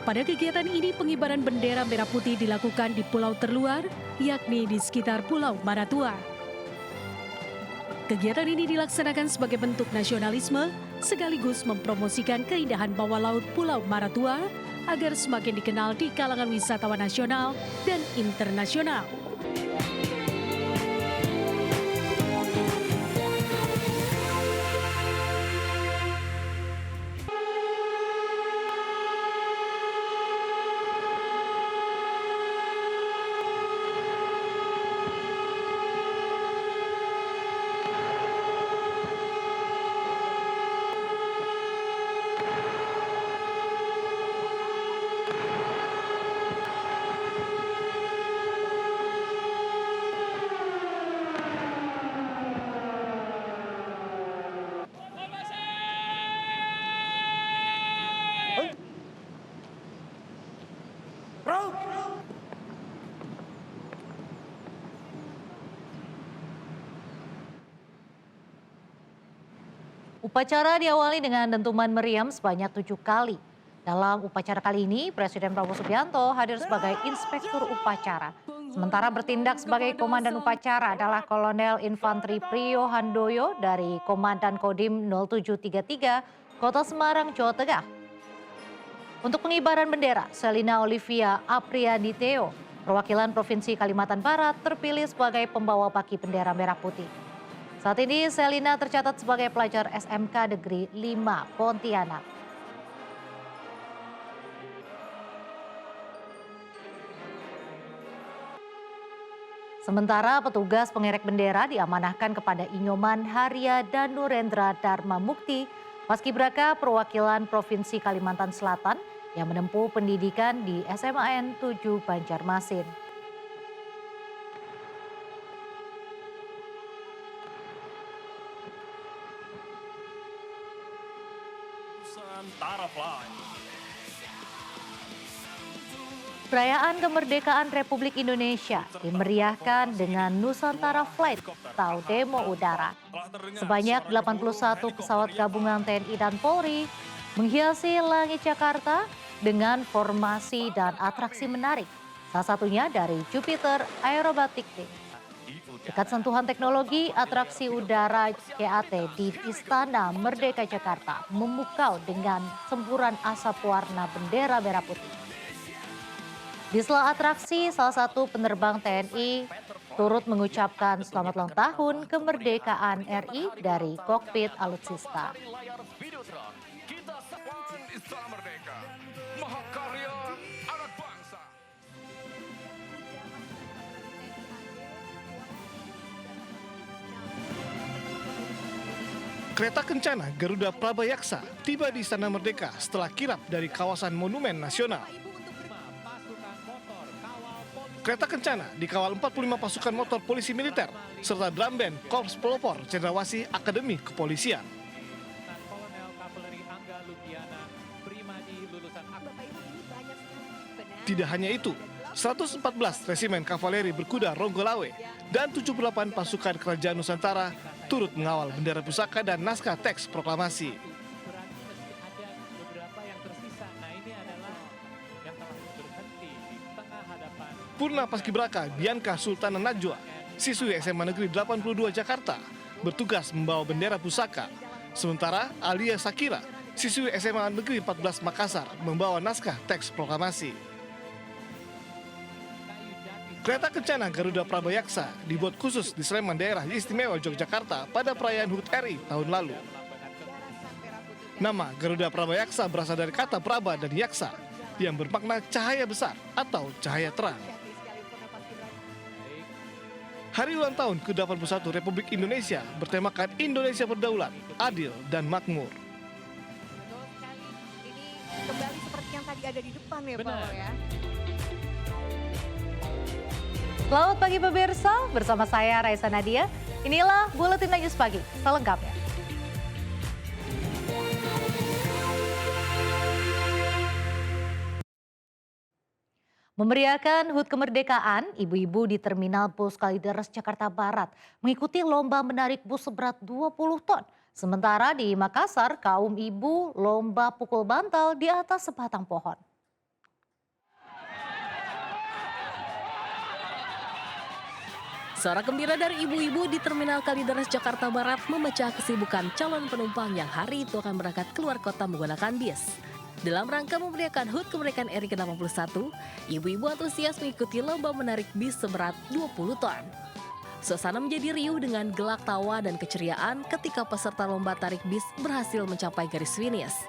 Pada kegiatan ini pengibaran bendera merah putih dilakukan di pulau terluar, yakni di sekitar Pulau Maratua. Kegiatan ini dilaksanakan sebagai bentuk nasionalisme sekaligus mempromosikan keindahan bawah laut Pulau Maratua agar semakin dikenal di kalangan wisatawan nasional dan internasional. Upacara diawali dengan dentuman meriam sebanyak 7 kali. Dalam upacara kali ini, Presiden Prabowo Subianto hadir sebagai inspektur upacara. Sementara bertindak sebagai komandan upacara adalah Kolonel Infanteri Priyo Handoyo dari Komandan Kodim 0733 Kota Semarang, Jawa Tengah. Untuk pengibaran bendera, Selina Olivia Aprianiteo, perwakilan Provinsi Kalimantan Barat, terpilih sebagai pembawa baki bendera merah putih. Saat ini Selina tercatat sebagai pelajar SMK Negeri 5 Pontianak. Sementara petugas pengerek bendera diamanahkan kepada Inyoman Haria dan Nurendra Dharma Mukti, paskibraka perwakilan Provinsi Kalimantan Selatan yang menempuh pendidikan di SMAN 7 Banjarmasin. Perayaan kemerdekaan Republik Indonesia dimeriahkan dengan Nusantara Flight atau demo udara. Sebanyak 81 pesawat gabungan TNI dan Polri menghiasi langit Jakarta dengan formasi dan atraksi menarik. Salah satunya dari Jupiter Aerobatic Team. Dekat sentuhan teknologi, atraksi udara JAT di Istana Merdeka Jakarta memukau dengan semburan asap warna bendera merah putih. Di sela atraksi, salah satu penerbang TNI turut mengucapkan selamat ulang tahun kemerdekaan RI dari kokpit alutsista. Kereta kencana Garuda Prabayaksa tiba di Istana Merdeka setelah kirap dari kawasan Monumen Nasional. Kereta kencana dikawal 45 pasukan motor polisi militer serta drum band Korps Pelopor Cendrawasih Akademi Kepolisian. Tidak hanya itu, 114 resimen kavaleri berkuda Ronggolawe dan 78 pasukan kerajaan Nusantara turut mengawal bendera pusaka dan naskah teks proklamasi. Purna Paskibraka Bianca Sultana Najwa, siswi SMA Negeri 82 Jakarta, bertugas membawa bendera pusaka. Sementara Alia Sakira, siswi SMA Negeri 14 Makassar, membawa naskah teks proklamasi. Kereta kencana Garuda Prabayaksa dibuat khusus di Sleman Daerah Istimewa Yogyakarta pada perayaan HUT RI tahun lalu. Nama Garuda Prabayaksa berasal dari kata Praba dan Yaksa yang bermakna cahaya besar atau cahaya terang. Hari ulang tahun ke-81 Republik Indonesia bertemakan Indonesia Berdaulat, Adil, dan Makmur. Betul sekali. Ini kembali seperti yang tadi ada di depan ya Pak ya. Selamat pagi pemirsa, bersama saya Raisa Nadia. Inilah Buletin News Pagi selengkapnya. Memeriahkan HUT Kemerdekaan, ibu-ibu di Terminal Bus Kalideres, Jakarta Barat mengikuti lomba menarik bus seberat 20 ton. Sementara di Makassar, kaum ibu lomba pukul bantal di atas sebatang pohon. Sorak gembira dari ibu-ibu di Terminal Kalideres, Jakarta Barat memecah kesibukan calon penumpang yang hari itu akan berangkat keluar kota menggunakan bis. Dalam rangka memeriahkan HUT kemerdekaan RI ke-81, ibu-ibu antusias mengikuti lomba menarik bis seberat 20 ton. Suasana menjadi riuh dengan gelak tawa dan keceriaan ketika peserta lomba tarik bis berhasil mencapai garis finish.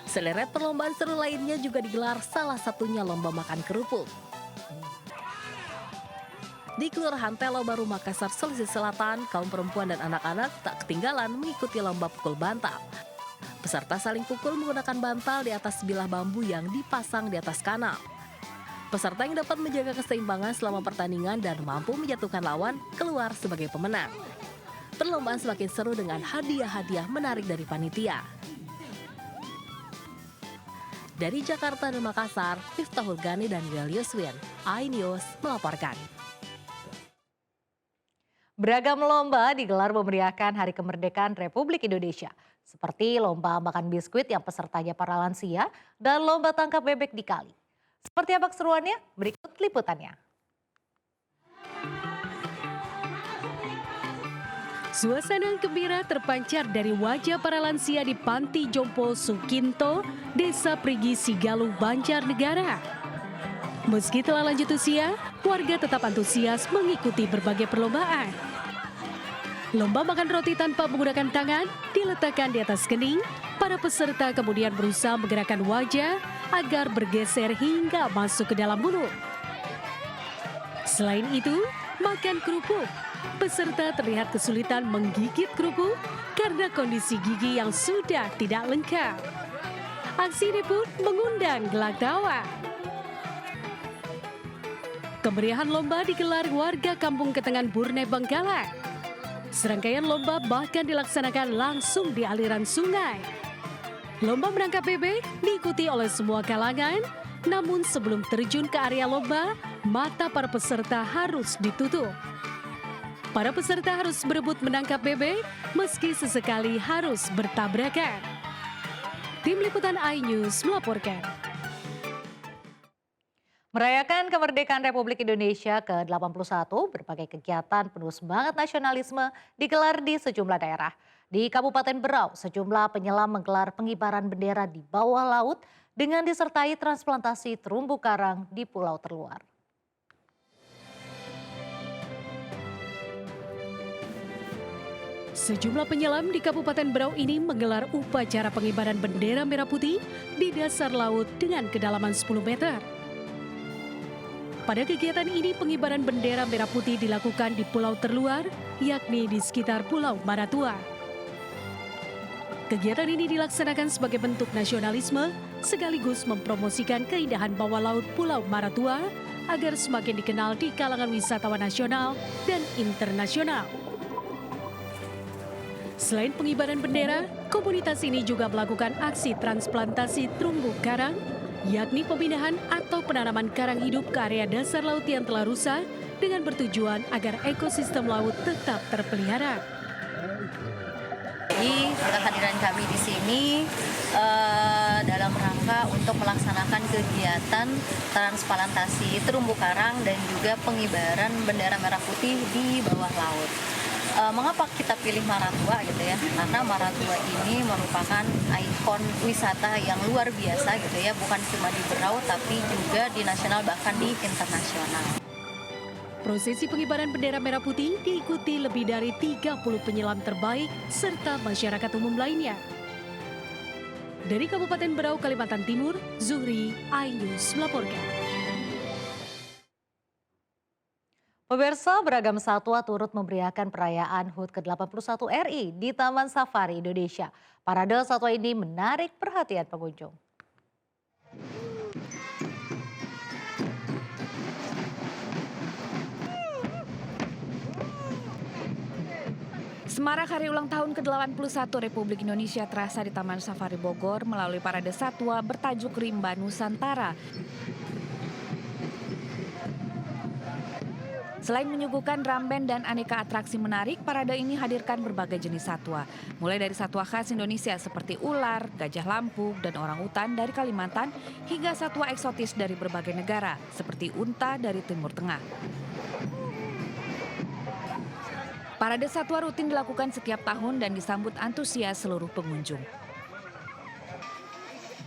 Seleret perlombaan seru lainnya juga digelar, salah satunya lomba makan kerupuk. Di Kelurahan Telo Baru, Makassar, Sulawesi Selatan, kaum perempuan dan anak-anak tak ketinggalan mengikuti lomba pukul bantal. Peserta saling pukul menggunakan bantal di atas bilah bambu yang dipasang di atas kanal. Peserta yang dapat menjaga keseimbangan selama pertandingan dan mampu menjatuhkan lawan keluar sebagai pemenang. Perlombaan semakin seru dengan hadiah-hadiah menarik dari panitia. Dari Jakarta dan Makassar, Miftahul Ghani dan Julius Win, iNews melaporkan. Beragam lomba digelar memeriahkan Hari Kemerdekaan Republik Indonesia, seperti lomba makan biskuit yang pesertanya para lansia dan lomba tangkap bebek di kali. Seperti apa keseruannya? Berikut liputannya. Suasana gembira terpancar dari wajah para lansia di Panti Jompo Sukinto, Desa Prigi Sigalu, Banjarnegara. Meski telah lanjut usia, warga tetap antusias mengikuti berbagai perlombaan. Lomba makan roti tanpa menggunakan tangan diletakkan di atas kening. Para peserta kemudian berusaha menggerakkan wajah agar bergeser hingga masuk ke dalam mulut. Selain itu, makan kerupuk. Peserta terlihat kesulitan menggigit kerupuk karena kondisi gigi yang sudah tidak lengkap. Aksi ini pun mengundang gelak tawa. Kemeriahan lomba digelar warga Kampung Ketengan Burne, Bangkalan. Serangkaian lomba bahkan dilaksanakan langsung di aliran sungai. Lomba menangkap bebek diikuti oleh semua kalangan, namun sebelum terjun ke area lomba, mata para peserta harus ditutup. Para peserta harus berebut menangkap bebek, meski sesekali harus bertabrakan. Tim Liputan iNews melaporkan. Merayakan kemerdekaan Republik Indonesia ke-81, berbagai kegiatan penuh semangat nasionalisme digelar di sejumlah daerah. Di Kabupaten Berau, sejumlah penyelam menggelar pengibaran bendera di bawah laut dengan disertai transplantasi terumbu karang di pulau terluar. Sejumlah penyelam di Kabupaten Berau ini menggelar upacara pengibaran bendera merah putih di dasar laut dengan kedalaman 10 meter. Pada kegiatan ini pengibaran bendera merah putih dilakukan di pulau terluar, yakni di sekitar Pulau Maratua. Kegiatan ini dilaksanakan sebagai bentuk nasionalisme sekaligus mempromosikan keindahan bawah laut Pulau Maratua agar semakin dikenal di kalangan wisatawan nasional dan internasional. Selain pengibaran bendera, komunitas ini juga melakukan aksi transplantasi terumbu karang, yakni pemindahan atau penanaman karang hidup ke area dasar laut yang telah rusak dengan bertujuan agar ekosistem laut tetap terpelihara. Jadi kehadiran kami di sini dalam rangka untuk melaksanakan kegiatan transplantasi terumbu karang dan juga pengibaran bendera merah putih di bawah laut. Mengapa kita pilih Maratua gitu ya? Karena Maratua ini merupakan ikon wisata yang luar biasa gitu ya, bukan cuma di Berau tapi juga di nasional bahkan di internasional. Prosesi pengibaran bendera merah putih diikuti lebih dari 30 penyelam terbaik serta masyarakat umum lainnya. Dari Kabupaten Berau, Kalimantan Timur, Zuhri, iNews melaporkan. Pemirsa, beragam satwa turut memeriahkan perayaan HUT ke-81 RI di Taman Safari Indonesia. Parade satwa ini menarik perhatian pengunjung. Semarak hari ulang tahun ke-81 Republik Indonesia terasa di Taman Safari Bogor melalui parade satwa bertajuk Rimba Nusantara. Selain menyuguhkan drum band dan aneka atraksi menarik, parade ini hadirkan berbagai jenis satwa. Mulai dari satwa khas Indonesia seperti ular, gajah lampung, dan orangutan dari Kalimantan, hingga satwa eksotis dari berbagai negara seperti unta dari Timur Tengah. Parade satwa rutin dilakukan setiap tahun dan disambut antusias seluruh pengunjung.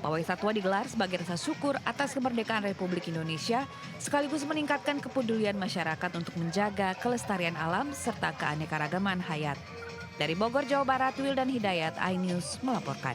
Pawai satwa digelar sebagai rasa syukur atas kemerdekaan Republik Indonesia, sekaligus meningkatkan kepedulian masyarakat untuk menjaga kelestarian alam serta keanekaragaman hayat. Dari Bogor, Jawa Barat, Wildan Hidayat, iNews melaporkan.